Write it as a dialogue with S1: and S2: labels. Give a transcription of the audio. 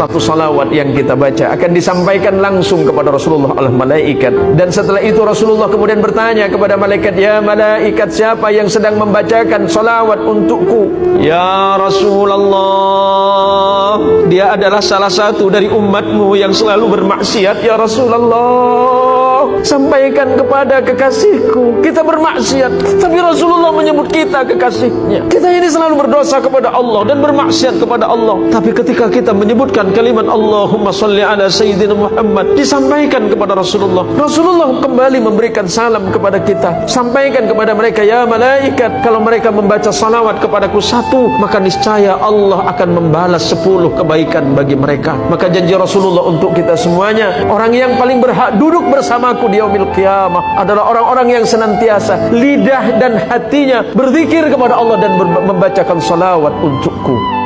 S1: satu salawat yang kita baca akan disampaikan langsung kepada Rasulullah oleh malaikat. Dan setelah itu Rasulullah kemudian bertanya kepada malaikat, ya malaikat, siapa yang sedang membacakan salawat untukku? Ya Rasulullah, dia adalah salah satu dari umatmu yang selalu bermaksiat. Ya Rasulullah, sampaikan kepada kekasihku, kita bermaksiat, tapi Rasulullah menyebut kita kekasihnya. Kita ini selalu berdosa kepada Allah dan bermaksiat kepada Allah, tapi ketika kita menyebutkan kalimat Allahumma salli ala Sayyidina Muhammad, disampaikan kepada Rasulullah. Rasulullah kembali memberikan salam kepada kita. Sampaikan kepada mereka, ya malaikat, kalau mereka membaca salawat kepadaku satu, maka niscaya Allah akan membalas 10 kebaikan bagi mereka. Maka janji Rasulullah untuk kita semuanya, orang yang paling berhak duduk bersamaku di yaumil qiyamah adalah orang-orang yang senantiasa lidah dan hatinya berzikir kepada Allah dan membacakan salawat untukku.